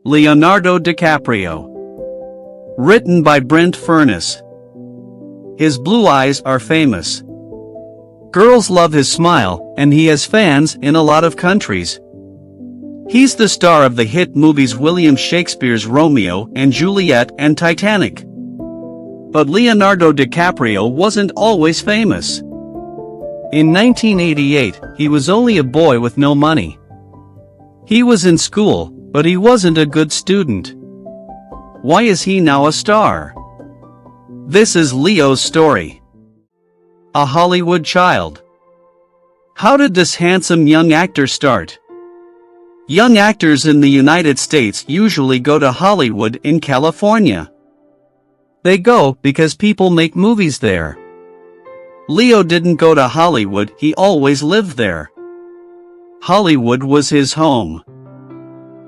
Leonardo DiCaprio. Written by Brent Furness. His blue eyes are famous. Girls love his smile, and he has fans in a lot of countries. He's the star of the hit movies William Shakespeare's Romeo and Juliet and Titanic. But Leonardo DiCaprio wasn't always famous. In 1988, he was only a boy with no money. He was in school, but he wasn't a good student. Why is he now a star? This is Leo's story. A Hollywood child. How did this handsome young actor start? Young actors in the United States usually go to Hollywood in California. They go because people make movies there. Leo didn't go to Hollywood, he always lived there. Hollywood was his home.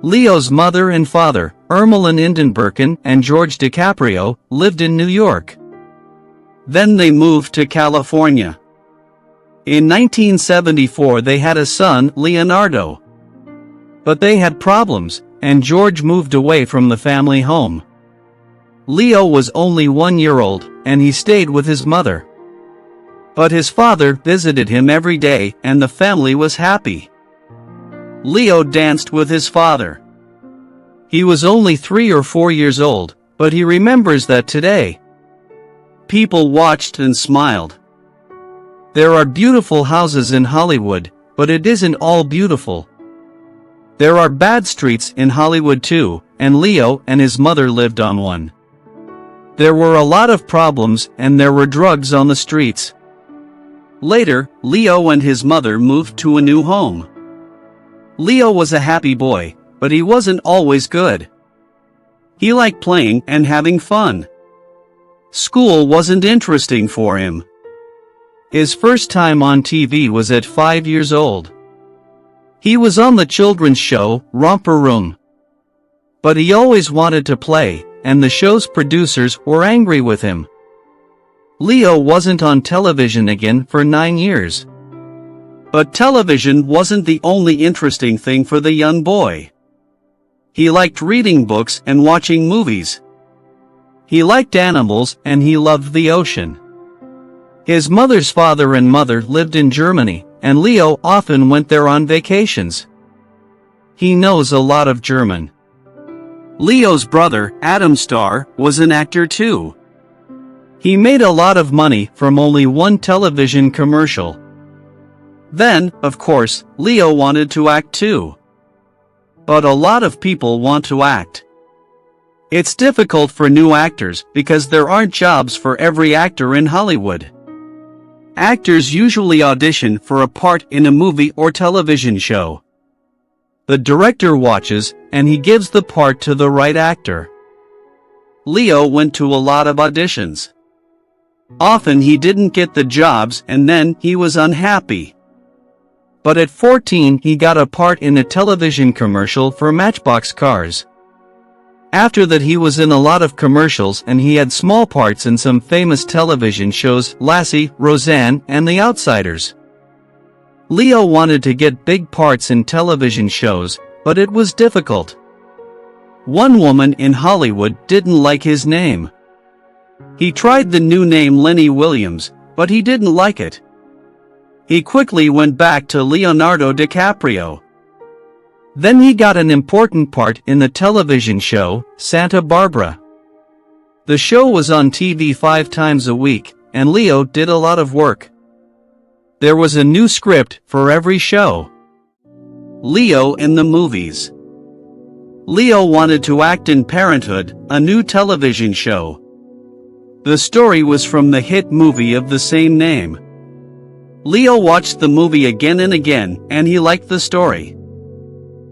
Leo's mother and father, 𝗬𝗢𝗏 𝗬𝗢𝗏 and George DiCaprio, lived in New York. Then they moved to California. In 1974 they had a son, Leonardo. But they had problems, and George moved away from the family home. Leo was only 1 year old, and he stayed with his mother. But his father visited him every day, and the family was happy. Leo danced with his father. He was only 3 or 4 years old, but he remembers that today. People watched and smiled. There are beautiful houses in Hollywood, but it isn't all beautiful. There are bad streets in Hollywood too, and Leo and his mother lived on one. There were a lot of problems, and there were drugs on the streets. Later, Leo and his mother moved to a new home. Leo was a happy boy, but he wasn't always good. He liked playing and having fun. School wasn't interesting for him. His first time on TV was at 5 years old. He was on the children's show, Romper Room. But he always wanted to play, and the show's producers were angry with him. Leo wasn't on television again for 9 years. But television wasn't the only interesting thing for the young boy. He liked reading books and watching movies. He liked animals and he loved the ocean. His mother's father and mother lived in Germany, and Leo often went there on vacations. He knows a lot of German. Leo's brother, Adam Starr, was an actor too. He made a lot of money from only one television commercial. Then, of course, Leo wanted to act too. But a lot of people want to act. It's difficult for new actors because there aren't jobs for every actor in Hollywood. Actors usually audition for a part in a movie or television show. The director watches, and he gives the part to the right actor. Leo went to a lot of auditions. Often he didn't get the jobs and then he was unhappy. But at 14 he got a part in a television commercial for Matchbox cars. After that he was in a lot of commercials and he had small parts in some famous television shows, Lassie, Roseanne, and The Outsiders. Leo wanted to get big parts in television shows, but it was difficult. One woman in Hollywood didn't like his name. He tried the new name Lenny Williams, but he didn't like it. He quickly went back to Leonardo DiCaprio. Then he got an important part in the television show, Santa Barbara. The show was on TV 5 times a week, and Leo did a lot of work. There was a new script for every show. Leo in the movies. Leo wanted to act in Parenthood, a new television show. The story was from the hit movie of the same name. Leo watched the movie again and again, and he liked the story.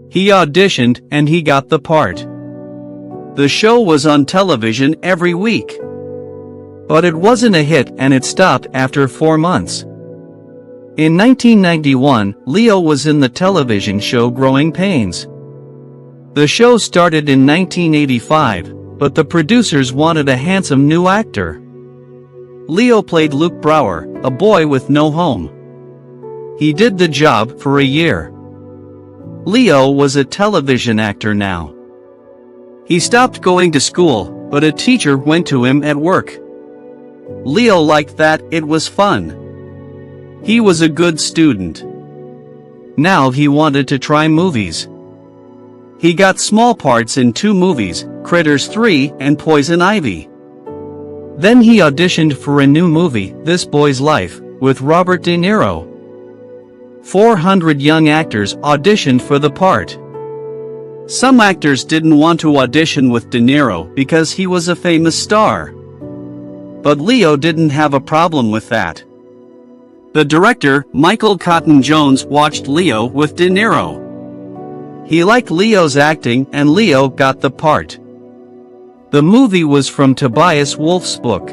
He auditioned, and he got the part. The show was on television every week. But it wasn't a hit and it stopped after 4 months. In 1991, Leo was in the television show Growing Pains. The show started in 1985, but the producers wanted a handsome new actor. Leo played Luke Brower, a boy with no home. He did the job for a year. Leo was a television actor now. He stopped going to school, but a teacher went to him at work. Leo liked that, it was fun. He was a good student. Now he wanted to try movies. He got small parts in 2 movies, Critters 3 and Poison Ivy. Then he auditioned for a new movie, This Boy's Life, with Robert De Niro. 400 young actors auditioned for the part. Some actors didn't want to audition with De Niro because he was a famous star. But Leo didn't have a problem with that. The director, Michael Cotton Jones, watched Leo with De Niro. He liked Leo's acting and Leo got the part. The movie was from Tobias Wolff's book.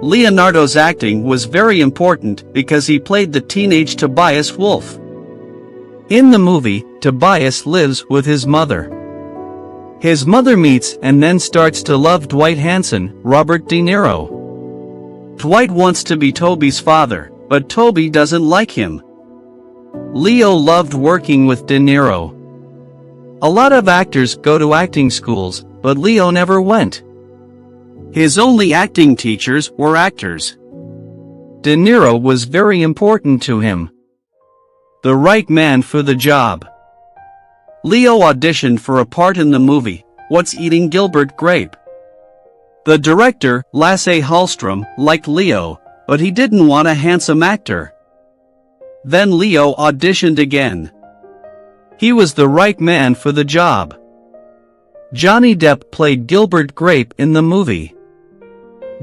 Leonardo's acting was very important because he played the teenage Tobias Wolff. In the movie, Tobias lives with his mother. His mother meets and then starts to love Dwight Hansen, Robert De Niro. Dwight wants to be Toby's father, but Toby doesn't like him. Leo loved working with De Niro. A lot of actors go to acting schools, but Leo never went. His only acting teachers were actors. De Niro was very important to him. The right man for the job. Leo auditioned for a part in the movie, What's Eating Gilbert Grape? The director, Lasse Hallström, liked Leo, but he didn't want a handsome actor. Then Leo auditioned again. He was the right man for the job. Johnny Depp played Gilbert Grape in the movie.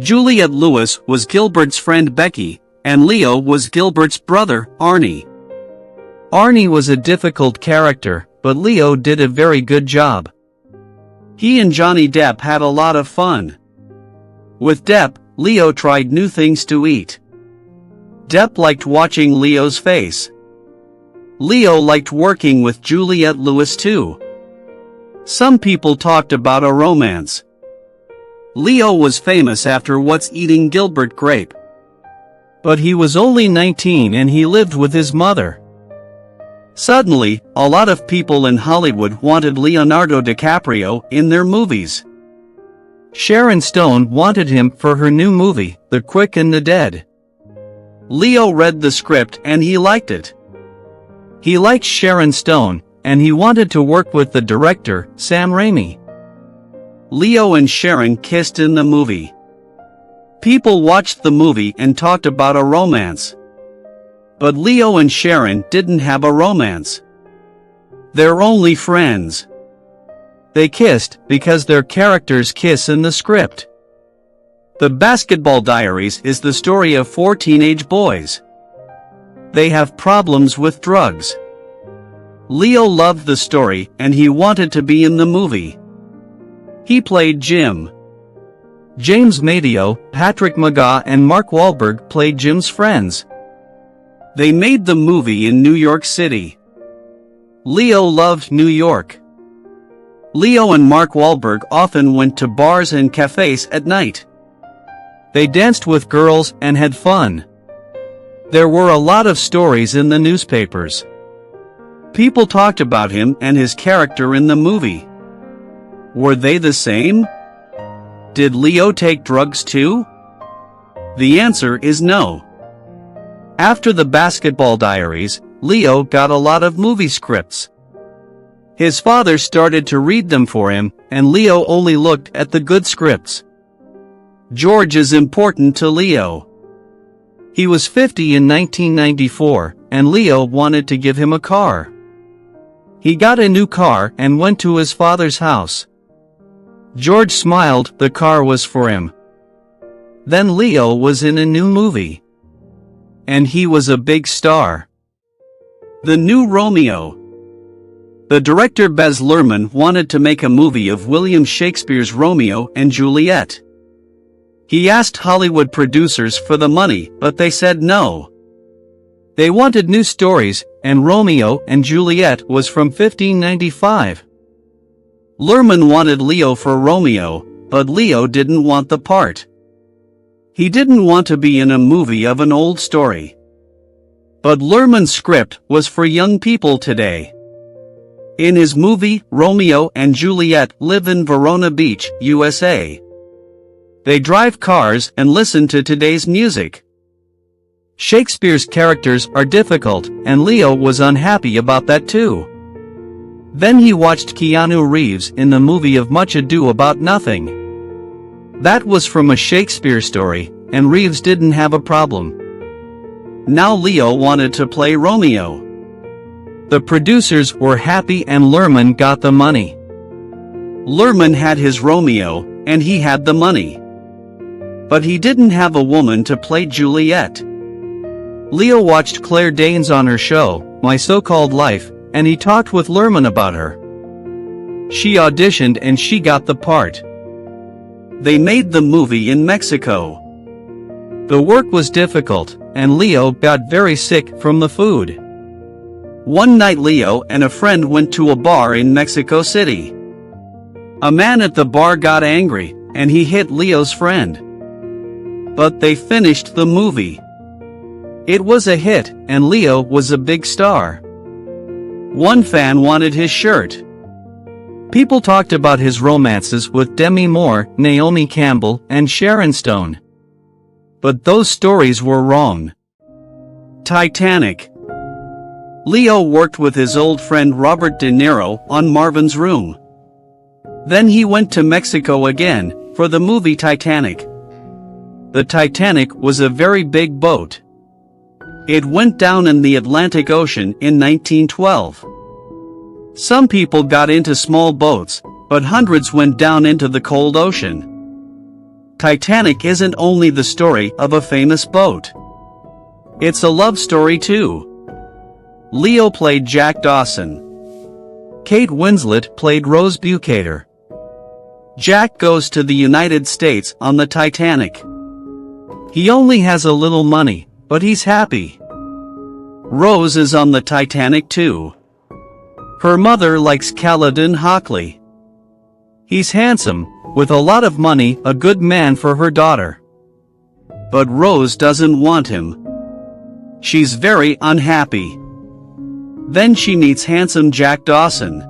Juliette Lewis was Gilbert's friend Becky, and Leo was Gilbert's brother, Arnie. Arnie was a difficult character, but Leo did a very good job. He and Johnny Depp had a lot of fun. With Depp, Leo tried new things to eat. Depp liked watching Leo's face. Leo liked working with Juliette Lewis too. Some people talked about a romance. Leo was famous after What's Eating Gilbert Grape. But he was only 19 and he lived with his mother. Suddenly, a lot of people in Hollywood wanted Leonardo DiCaprio in their movies. Sharon Stone wanted him for her new movie, The Quick and the Dead. Leo read the script and he liked it. He liked Sharon Stone, and he wanted to work with the director, Sam Raimi. Leo and Sharon kissed in the movie. People watched the movie and talked about a romance. But Leo and Sharon didn't have a romance. They're only friends. They kissed because their characters kiss in the script. The Basketball Diaries is the story of 4 teenage boys. They have problems with drugs. Leo loved the story and he wanted to be in the movie. He played Jim. James Matteo, Patrick McGaugh and Mark Wahlberg played Jim's friends. They made the movie in New York City. Leo loved New York. Leo and Mark Wahlberg often went to bars and cafes at night. They danced with girls and had fun. There were a lot of stories in the newspapers. People talked about him and his character in the movie. Were they the same? Did Leo take drugs too? The answer is no. After the Basketball Diaries, Leo got a lot of movie scripts. His father started to read them for him, and Leo only looked at the good scripts. George is important to Leo. He was 50 in 1994, and Leo wanted to give him a car. He got a new car and went to his father's house. George smiled, the car was for him. Then Leo was in a new movie. And he was a big star. The new Romeo. The director Baz Luhrmann wanted to make a movie of William Shakespeare's Romeo and Juliet. He asked Hollywood producers for the money, but they said no. They wanted new stories, and Romeo and Juliet was from 1595. Luhrmann wanted Leo for Romeo, but Leo didn't want the part. He didn't want to be in a movie of an old story. But Luhrmann's script was for young people today. In his movie, Romeo and Juliet live in Verona Beach, USA. They drive cars and listen to today's music. Shakespeare's characters are difficult, and Leo was unhappy about that too. Then he watched Keanu Reeves in the movie of Much Ado About Nothing. That was from a Shakespeare story, and Reeves didn't have a problem. Now Leo wanted to play Romeo. The producers were happy and 𝗬𝗓𝗏 got the money. 𝗬𝗏𝗏 had his Romeo, and he had the money. But he didn't have a woman to play Juliet. Leo watched Claire Danes on her show, My So-Called Life, and he talked with 𝗬𝗏𝗏 about her. She auditioned and she got the part. They made the movie in Mexico. The work was difficult, and Leo got very sick from the food. One night Leo and a friend went to a bar in Mexico City. A man at the bar got angry, and he hit Leo's friend. But they finished the movie. It was a hit, and Leo was a big star. One fan wanted his shirt. People talked about his romances with Demi Moore, Naomi Campbell, and Sharon Stone. But those stories were wrong. Titanic. Leo worked with his old friend Robert De Niro on Marvin's Room. Then he went to Mexico again, for the movie Titanic. The Titanic was a very big boat. It went down in the Atlantic Ocean in 1912. Some people got into small boats, but hundreds went down into the cold ocean. Titanic isn't only the story of a famous boat. It's a love story too. Leo played Jack Dawson. Kate Winslet played Rose Bukater. Jack goes to the United States on the Titanic. He only has a little money, but he's happy. Rose is on the Titanic too. Her mother likes 𝗬𝗪𝗏𝗥𝗘𝗦. He's handsome, with a lot of money, a good man for her daughter. But Rose doesn't want him. She's very unhappy. Then she meets handsome Jack Dawson.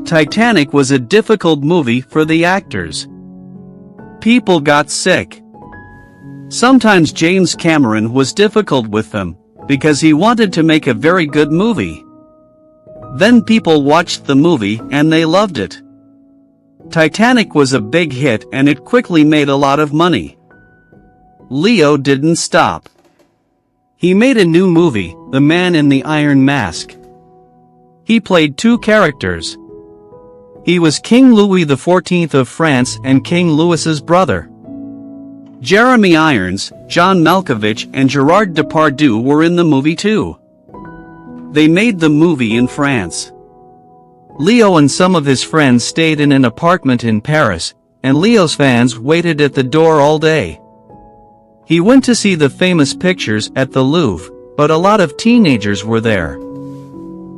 Titanic was a difficult movie for the actors. People got sick. Sometimes James Cameron was difficult with them, because he wanted to make a very good movie. Then people watched the movie and they loved it. Titanic was a big hit and it quickly made a lot of money. Leo didn't stop. He made a new movie, The Man in the Iron Mask. He played two characters. He was King Louis XIV of France and King Louis's brother. Jeremy Irons, John Malkovich and Gerard Depardieu were in the movie too. They made the movie in France. Leo and some of his friends stayed in an apartment in Paris, and Leo's fans waited at the door all day. He went to see the famous pictures at the Louvre, but a lot of teenagers were there.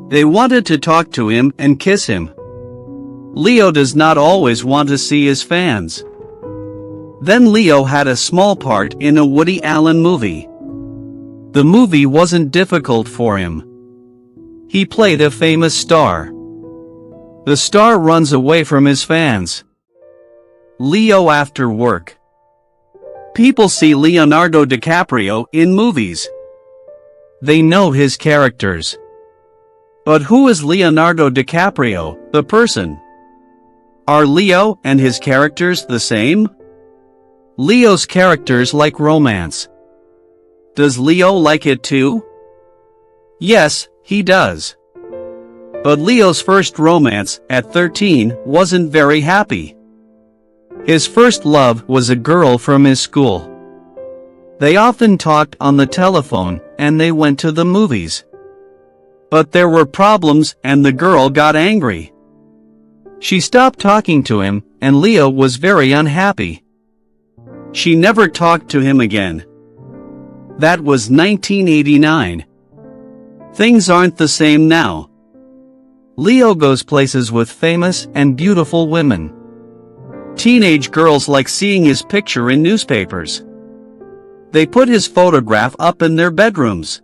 They wanted to talk to him and kiss him. Leo does not always want to see his fans. Then Leo had a small part in a Woody Allen movie. The movie wasn't difficult for him. He played a famous star. The star runs away from his fans. Leo after work. People see Leonardo DiCaprio in movies. They know his characters. But who is Leonardo DiCaprio, the person? Are Leo and his characters the same? Leo's characters like romance. Does Leo like it too? Yes, he does. But Leo's first romance, at 13, wasn't very happy. His first love was a girl from his school. They often talked on the telephone, and they went to the movies. But there were problems, and the girl got angry. She stopped talking to him, and Leo was very unhappy. She never talked to him again. That was 1989. Things aren't the same now. Leo goes places with famous and beautiful women. Teenage girls like seeing his picture in newspapers. They put his photograph up in their bedrooms.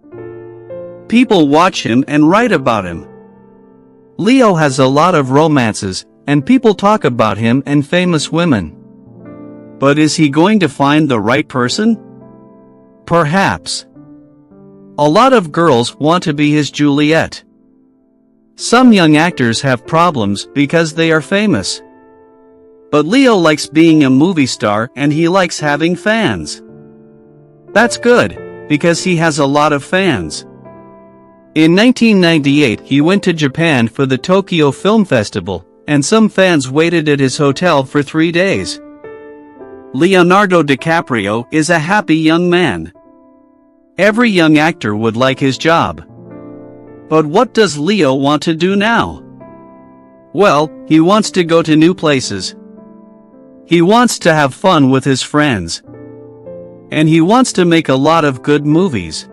People watch him and write about him. Leo has a lot of romances, and people talk about him and famous women. But is he going to find the right person? Perhaps. A lot of girls want to be his Juliet. Some young actors have problems because they are famous. But Leo likes being a movie star and he likes having fans. That's good, because he has a lot of fans. In 1998 he went to Japan for the Tokyo Film Festival, and some fans waited at his hotel for 3 days. Leonardo DiCaprio is a happy young man. Every young actor would like his job. But what does Leo want to do now? Well, he wants to go to new places. He wants to have fun with his friends. And he wants to make a lot of good movies.